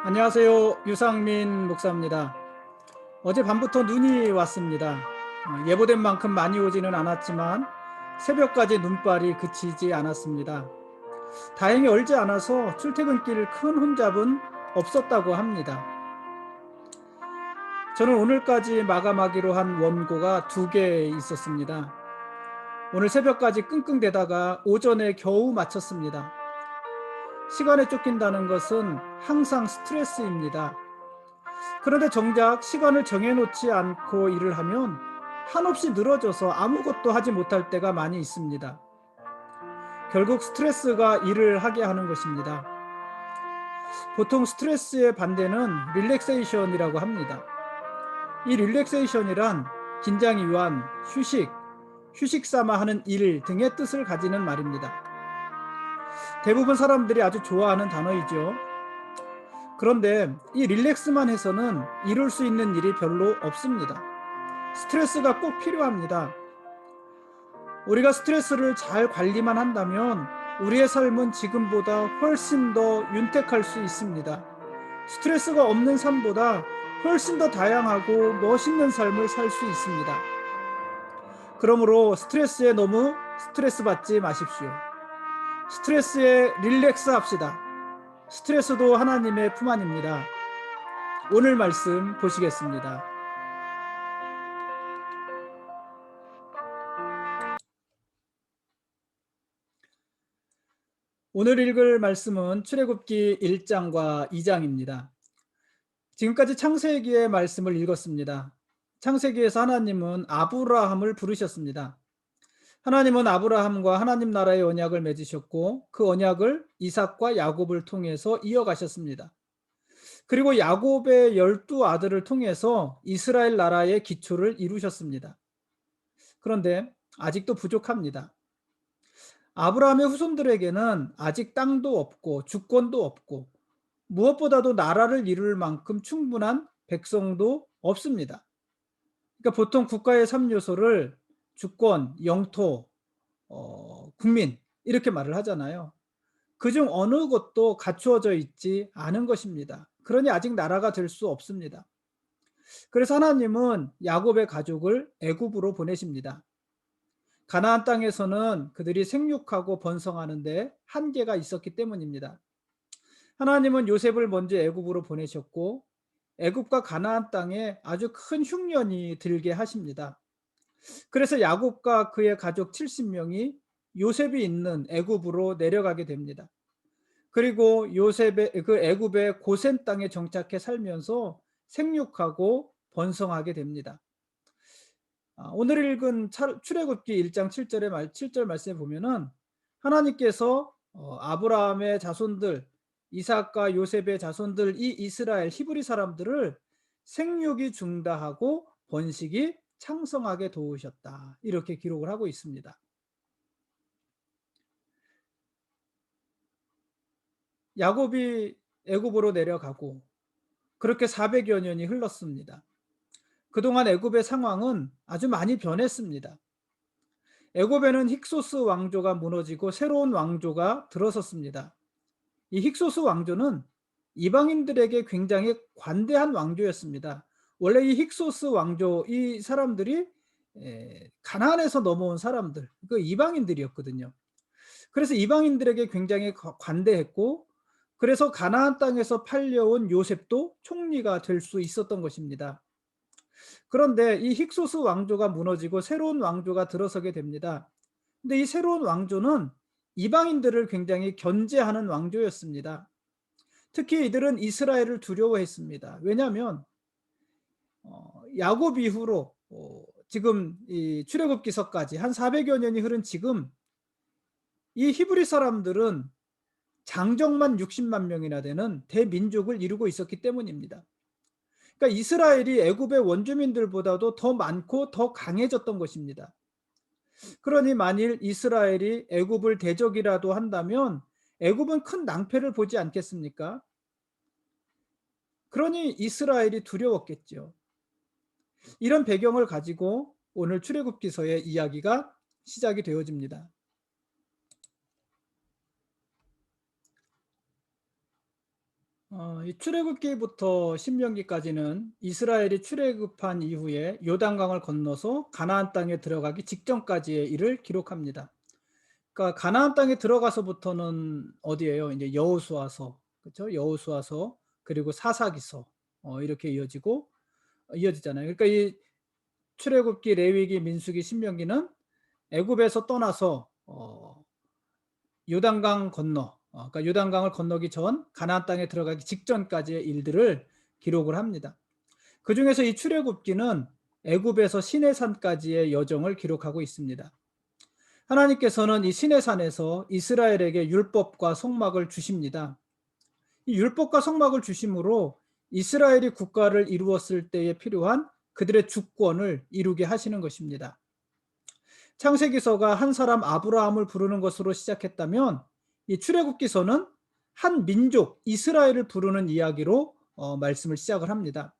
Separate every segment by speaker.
Speaker 1: 안녕하세요. 유상민 목사입니다. 어젯밤부터 눈이 왔습니다. 예보된 만큼 많이 오지는 않았지만 새벽까지 눈발이 그치지 않았습니다. 다행히 얼지 않아서 출퇴근길 큰 혼잡은 없었다고 합니다. 저는 오늘까지 마감하기로 한 원고가 2개 있었습니다. 오늘 새벽까지 끙끙대다가 오전에 겨우 마쳤습니다. 시간에 쫓긴다는 것은 항상 스트레스입니다. 그런데 정작 시간을 정해놓지 않고 일을 하면 한없이 늘어져서 아무것도 하지 못할 때가 많이 있습니다. 결국 스트레스가 일을 하게 하는 것입니다. 보통 스트레스의 반대는 릴렉세이션이라고 합니다. 이 릴렉세이션이란 긴장이 유한 휴식 삼아 하는 일 등의 뜻을 가지는 말입니다. 대부분 사람들이 아주 좋아하는 단어이죠. 그런데 이 릴렉스만 해서는 이룰 수 있는 일이 별로 없습니다. 스트레스가 꼭 필요합니다. 우리가 스트레스를 잘 관리만 한다면 우리의 삶은 지금보다 훨씬 더 윤택할 수 있습니다. 스트레스가 없는 삶보다 훨씬 더 다양하고 멋있는 삶을 살 수 있습니다. 그러므로 스트레스에 너무 스트레스 받지 마십시오. 스트레스에 릴렉스 합시다. 스트레스도 하나님의 품 안입니다. 오늘 말씀 보시겠습니다. 오늘 읽을 말씀은 출애굽기 1장과 2장입니다. 지금까지 창세기의 말씀을 읽었습니다. 창세기에서 하나님은 아브라함을 부르셨습니다. 하나님은 아브라함과 하나님 나라의 언약을 맺으셨고 그 언약을 이삭과 야곱을 통해서 이어가셨습니다. 그리고 야곱의 12아들을 통해서 이스라엘 나라의 기초를 이루셨습니다. 그런데 아직도 부족합니다. 아브라함의 후손들에게는 아직 땅도 없고 주권도 없고 무엇보다도 나라를 이룰 만큼 충분한 백성도 없습니다. 그러니까 보통 국가의 3요소를 주권, 영토, 국민 이렇게 말을 하잖아요. 그중 어느 것도 갖추어져 있지 않은 것입니다. 그러니 아직 나라가 될 수 없습니다. 그래서 하나님은 야곱의 가족을 애굽으로 보내십니다. 가나안 땅에서는 그들이 생육하고 번성하는데 한계가 있었기 때문입니다. 하나님은 요셉을 먼저 애굽으로 보내셨고 애굽과 가나안 땅에 아주 큰 흉년이 들게 하십니다. 그래서 야곱과 그의 가족 70명이 요셉이 있는 애굽으로 내려가게 됩니다. 그리고 요셉의 그 애굽의 고센 땅에 정착해 살면서 생육하고 번성하게 됩니다. 오늘 읽은 출애굽기 1장 7절 말씀에 보면은 하나님께서 아브라함의 자손들, 이삭과 요셉의 자손들 이 이스라엘 히브리 사람들을 생육이 중다하고 번식이 창성하게 도우셨다. 이렇게 기록을 하고 있습니다. 야곱이 애굽으로 내려가고 그렇게 400여 년이 흘렀습니다. 그동안 애굽의 상황은 아주 많이 변했습니다. 애굽에는 힉소스 왕조가 무너지고 새로운 왕조가 들어섰습니다. 이 힉소스 왕조는 이방인들에게 굉장히 관대한 왕조였습니다. 원래 이 힉소스 왕조 이 사람들이 가나안에서 넘어온 사람들, 그 이방인들이었거든요. 그래서 이방인들에게 굉장히 관대했고 그래서 가나안 땅에서 팔려온 요셉도 총리가 될 수 있었던 것입니다. 그런데 이 힉소스 왕조가 무너지고 새로운 왕조가 들어서게 됩니다. 근데 이 새로운 왕조는 이방인들을 굉장히 견제하는 왕조였습니다. 특히 이들은 이스라엘을 두려워했습니다. 왜냐하면 야곱 이후로 지금 이 출애굽기서까지 한 400여 년이 흐른 지금 이 히브리 사람들은 장정만 60만 명이나 되는 대민족을 이루고 있었기 때문입니다. 그러니까 이스라엘이 애굽의 원주민들보다도 더 많고 더 강해졌던 것입니다. 그러니 만일 이스라엘이 애굽을 대적이라도 한다면 애굽은 큰 낭패를 보지 않겠습니까? 그러니 이스라엘이 두려웠겠죠. 이런 배경을 가지고 오늘 출애굽기서의 이야기가 시작이 되어집니다. 이 출애굽기부터 신명기까지는 이스라엘이 출애굽한 이후에 요단강을 건너서 가나안 땅에 들어가기 직전까지의 일을 기록합니다. 그러니까 가나안 땅에 들어가서부터는 어디예요? 이제 여호수아서, 그렇죠? 여호수아서 그리고 사사기서 이렇게 이어지잖아요. 그러니까 이 출애굽기, 레위기, 민수기, 신명기는 애굽에서 떠나서 요단강 건너, 그러니까 요단강을 건너기 전 가나안 땅에 들어가기 직전까지의 일들을 기록을 합니다. 그중에서 이 출애굽기는 애굽에서 시내산까지의 여정을 기록하고 있습니다. 하나님께서는 이 시내산에서 이스라엘에게 율법과 성막을 주십니다. 이 율법과 성막을 주심으로 이스라엘이 국가를 이루었을 때에 필요한 그들의 주권을 이루게 하시는 것입니다. 창세기서가 한 사람 아브라함을 부르는 것으로 시작했다면 이 출애굽기서는 한 민족 이스라엘을 부르는 이야기로 말씀을 시작을 합니다.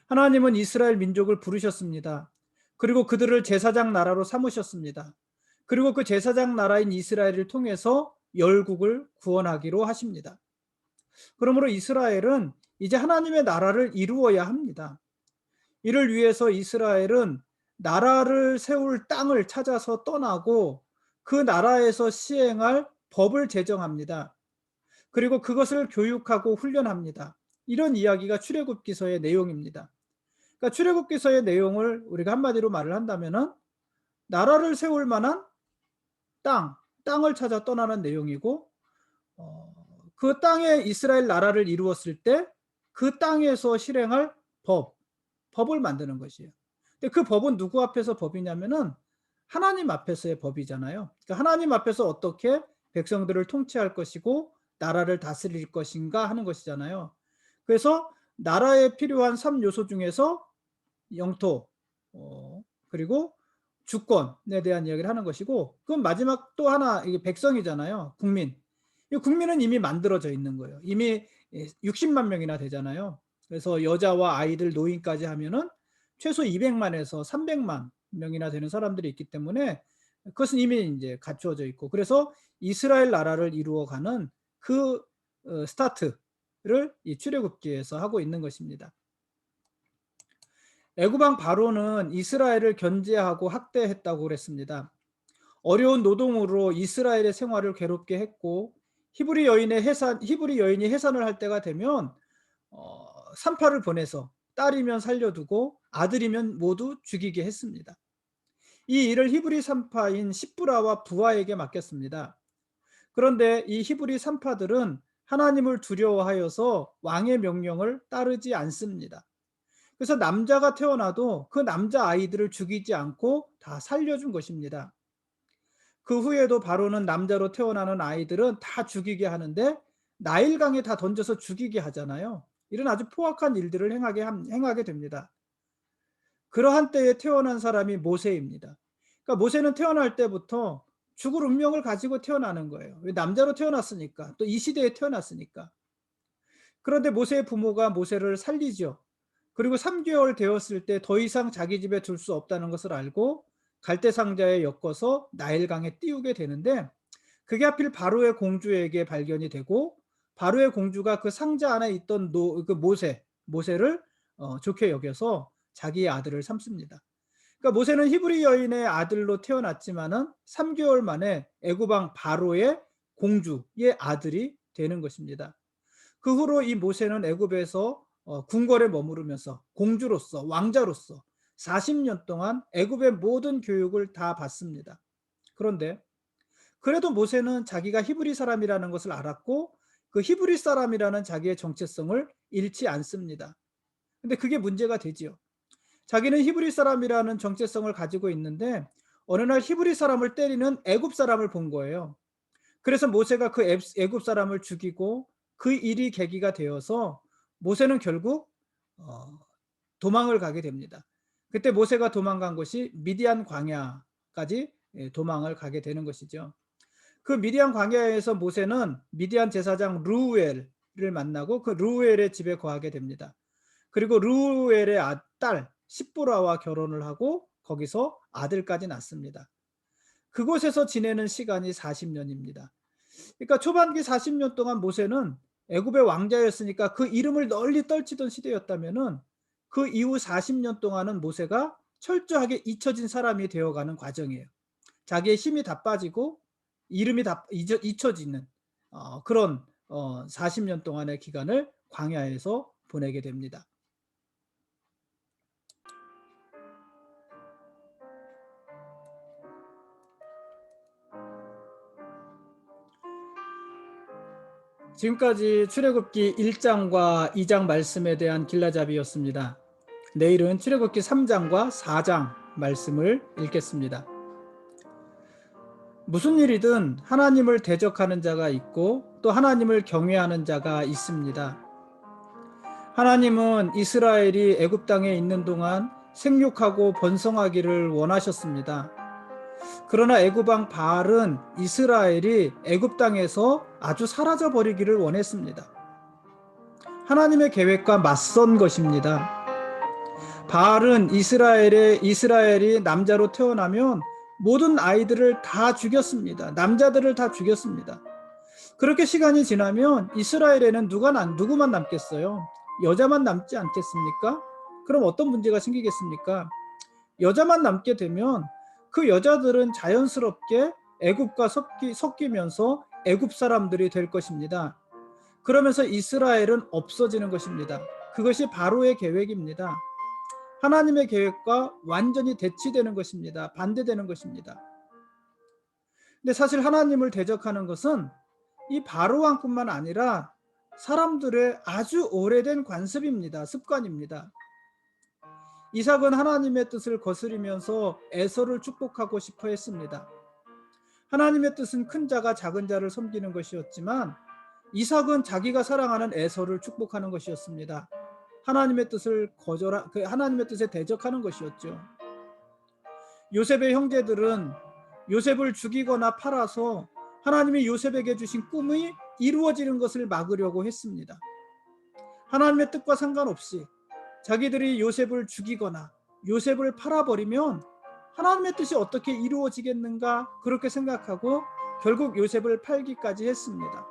Speaker 1: 하나님은 이스라엘 민족을 부르셨습니다. 그리고 그들을 제사장 나라로 삼으셨습니다. 그리고 그 제사장 나라인 이스라엘을 통해서 열국을 구원하기로 하십니다. 그러므로 이스라엘은 이제 하나님의 나라를 이루어야 합니다. 이를 위해서 이스라엘은 나라를 세울 땅을 찾아서 떠나고 그 나라에서 시행할 법을 제정합니다. 그리고 그것을 교육하고 훈련합니다. 이런 이야기가 출애굽기서의 내용입니다. 그러니까 출애굽기서의 내용을 우리가 한마디로 말을 한다면은 나라를 세울 만한 땅을 찾아 떠나는 내용이고, 그 땅에 이스라엘 나라를 이루었을 때 그 땅에서 실행할 법을 만드는 것이에요. 근데 그 법은 누구 앞에서 법이냐면은 하나님 앞에서의 법이잖아요. 그러니까 하나님 앞에서 어떻게 백성들을 통치할 것이고 나라를 다스릴 것인가 하는 것이잖아요. 그래서 나라에 필요한 3요소 중에서 영토, 그리고 주권에 대한 이야기를 하는 것이고, 그럼 마지막 또 하나, 이게 백성이잖아요. 국민. 이 국민은 이미 만들어져 있는 거예요. 이미 60만 명이나 되잖아요. 그래서 여자와 아이들, 노인까지 하면은 최소 200만에서 300만 명이나 되는 사람들이 있기 때문에 그것은 이미 이제 갖추어져 있고, 그래서 이스라엘 나라를 이루어가는 그 스타트를 이 출애굽기에서 하고 있는 것입니다. 애굽왕 바로는 이스라엘을 견제하고 학대했다고 그랬습니다. 어려운 노동으로 이스라엘의 생활을 괴롭게 했고, 히브리 여인이 해산을 할 때가 되면 산파를 보내서 딸이면 살려두고 아들이면 모두 죽이게 했습니다. 이 일을 히브리 산파인 십브라와 부하에게 맡겼습니다. 그런데 이 히브리 산파들은 하나님을 두려워하여서 왕의 명령을 따르지 않습니다. 그래서 남자가 태어나도 그 남자 아이들을 죽이지 않고 다 살려준 것입니다. 그 후에도 바로는 남자로 태어나는 아이들은 다 죽이게 하는데 나일강에 다 던져서 죽이게 하잖아요. 이런 아주 포악한 일들을 행하게 됩니다. 그러한 때에 태어난 사람이 모세입니다. 그러니까 모세는 태어날 때부터 죽을 운명을 가지고 태어나는 거예요. 왜? 남자로 태어났으니까. 또 이 시대에 태어났으니까. 그런데 모세의 부모가 모세를 살리죠. 그리고 3개월 되었을 때 더 이상 자기 집에 둘 수 없다는 것을 알고 갈대 상자에 엮어서 나일강에 띄우게 되는데, 그게 하필 바로의 공주에게 발견이 되고 바로의 공주가 그 상자 안에 있던 그 모세를 좋게 여겨서 자기의 아들을 삼습니다. 그러니까 모세는 히브리 여인의 아들로 태어났지만은 3개월 만에 애굽 왕 바로의 공주의 아들이 되는 것입니다. 그 후로 이 모세는 애굽에서 궁궐에 머무르면서 공주로서, 왕자로서 40년 동안 애굽의 모든 교육을 다 받습니다. 그런데 그래도 모세는 자기가 히브리 사람이라는 것을 알았고 그 히브리 사람이라는 자기의 정체성을 잃지 않습니다. 근데 그게 문제가 되지요. 자기는 히브리 사람이라는 정체성을 가지고 있는데 어느 날 히브리 사람을 때리는 애굽 사람을 본 거예요. 그래서 모세가 그 애굽 사람을 죽이고 그 일이 계기가 되어서 모세는 결국 도망을 가게 됩니다. 그때 모세가 도망간 곳이 미디안 광야까지 도망을 가게 되는 것이죠. 그 미디안 광야에서 모세는 미디안 제사장 르우엘을 만나고 그 르우엘의 집에 거하게 됩니다. 그리고 르우엘의 딸 십보라와 결혼을 하고 거기서 아들까지 낳습니다. 그곳에서 지내는 시간이 40년입니다. 그러니까 초반기 40년 동안 모세는 애굽의 왕자였으니까 그 이름을 널리 떨치던 시대였다면은 그 이후 40년 동안은 모세가 철저하게 잊혀진 사람이 되어가는 과정이에요. 자기의 힘이 다 빠지고 이름이 다 잊혀지는 그런 40년 동안의 기간을 광야에서 보내게 됩니다. 지금까지 출애굽기 1장과 2장 말씀에 대한 길라잡이였습니다. 내일은 출애굽기 3장과 4장 말씀을 읽겠습니다. 무슨 일이든 하나님을 대적하는 자가 있고 또 하나님을 경외하는 자가 있습니다. 하나님은 이스라엘이 애굽 땅에 있는 동안 생육하고 번성하기를 원하셨습니다. 그러나 애굽 왕 바알은 이스라엘이 애굽 땅에서 아주 사라져 버리기를 원했습니다. 하나님의 계획과 맞선 것입니다. 바알은 이스라엘이 남자로 태어나면 모든 아이들을 다 죽였습니다. 남자들을 다 죽였습니다. 그렇게 시간이 지나면 이스라엘에는 누구만 남겠어요? 여자만 남지 않겠습니까? 그럼 어떤 문제가 생기겠습니까? 여자만 남게 되면 그 여자들은 자연스럽게 애굽과 섞이면서 애굽 사람들이 될 것입니다. 그러면서 이스라엘은 없어지는 것입니다. 그것이 바로의 계획입니다. 하나님의 계획과 완전히 대치되는 것입니다. 반대되는 것입니다. 근데 사실 하나님을 대적하는 것은 이 바로 왕뿐만 아니라 사람들의 아주 오래된 관습입니다. 습관입니다. 이삭은 하나님의 뜻을 거스리면서 에서를 축복하고 싶어 했습니다. 하나님의 뜻은 큰 자가 작은 자를 섬기는 것이었지만 이삭은 자기가 사랑하는 에서를 축복하는 것이었습니다. 하나님의 하나님의 뜻에 대적하는 것이었죠. 요셉의 형제들은 요셉을 죽이거나 팔아서 하나님이 요셉에게 주신 꿈이 이루어지는 것을 막으려고 했습니다. 하나님의 뜻과 상관없이 자기들이 요셉을 죽이거나 요셉을 팔아버리면 하나님의 뜻이 어떻게 이루어지겠는가 그렇게 생각하고 결국 요셉을 팔기까지 했습니다.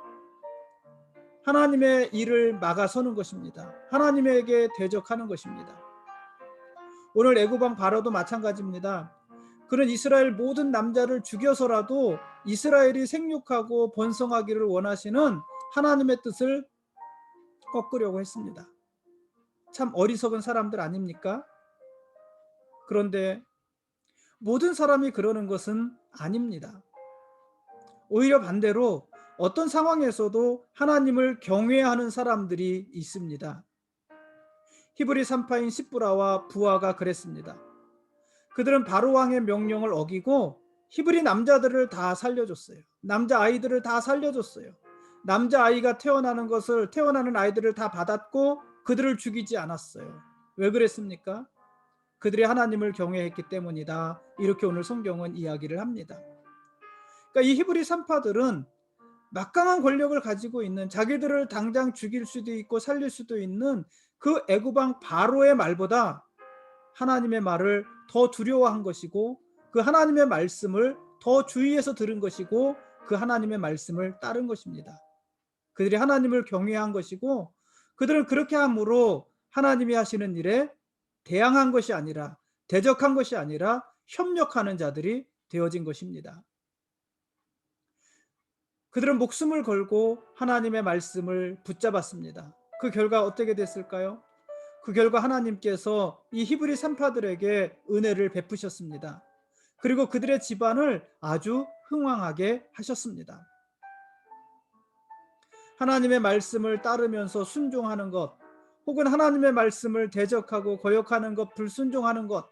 Speaker 1: 하나님의 일을 막아서는 것입니다. 하나님에게 대적하는 것입니다. 오늘 애굽 왕 바로도 마찬가지입니다. 그는 이스라엘 모든 남자를 죽여서라도 이스라엘이 생육하고 번성하기를 원하시는 하나님의 뜻을 꺾으려고 했습니다. 참 어리석은 사람들 아닙니까? 그런데 모든 사람이 그러는 것은 아닙니다. 오히려 반대로 어떤 상황에서도 하나님을 경외하는 사람들이 있습니다. 히브리 산파인 십부라와 부하가 그랬습니다. 그들은 바로 왕의 명령을 어기고 히브리 남자들을 다 살려줬어요. 남자 아이들을 다 살려줬어요. 남자 아이가 태어나는 아이들을 다 받았고 그들을 죽이지 않았어요. 왜 그랬습니까? 그들이 하나님을 경외했기 때문이다. 이렇게 오늘 성경은 이야기를 합니다. 그러니까 이 히브리 산파들은 막강한 권력을 가지고 있는, 자기들을 당장 죽일 수도 있고 살릴 수도 있는 그 애굽 왕 바로의 말보다 하나님의 말을 더 두려워한 것이고 그 하나님의 말씀을 더 주의해서 들은 것이고 그 하나님의 말씀을 따른 것입니다. 그들이 하나님을 경외한 것이고 그들은 그렇게 함으로 하나님이 하시는 일에 대항한 것이 아니라, 대적한 것이 아니라 협력하는 자들이 되어진 것입니다. 그들은 목숨을 걸고 하나님의 말씀을 붙잡았습니다. 그 결과 어떻게 됐을까요? 그 결과 하나님께서 이 히브리 산파들에게 은혜를 베푸셨습니다. 그리고 그들의 집안을 아주 흥왕하게 하셨습니다. 하나님의 말씀을 따르면서 순종하는 것, 혹은 하나님의 말씀을 대적하고 거역하는 것, 불순종하는 것,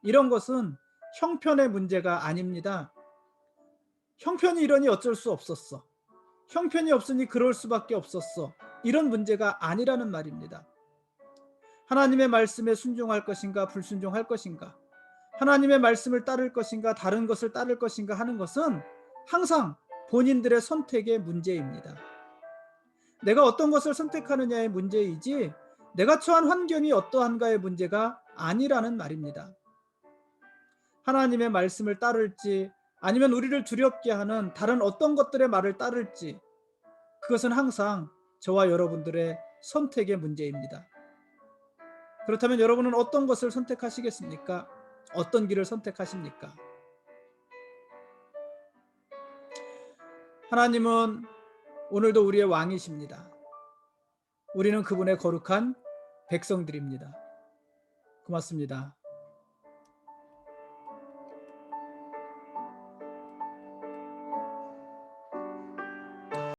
Speaker 1: 이런 것은 형편의 문제가 아닙니다. 형편이 이러니 어쩔 수 없었어. 형편이 없으니 그럴 수밖에 없었어. 이런 문제가 아니라는 말입니다. 하나님의 말씀에 순종할 것인가 불순종할 것인가, 하나님의 말씀을 따를 것인가 다른 것을 따를 것인가 하는 것은 항상 본인들의 선택의 문제입니다. 내가 어떤 것을 선택하느냐의 문제이지 내가 처한 환경이 어떠한가의 문제가 아니라는 말입니다. 하나님의 말씀을 따를지 아니면 우리를 두렵게 하는 다른 어떤 것들의 말을 따를지, 그것은 항상 저와 여러분들의 선택의 문제입니다. 그렇다면 여러분은 어떤 것을 선택하시겠습니까? 어떤 길을 선택하십니까? 하나님은 오늘도 우리의 왕이십니다. 우리는 그분의 거룩한 백성들입니다. 고맙습니다.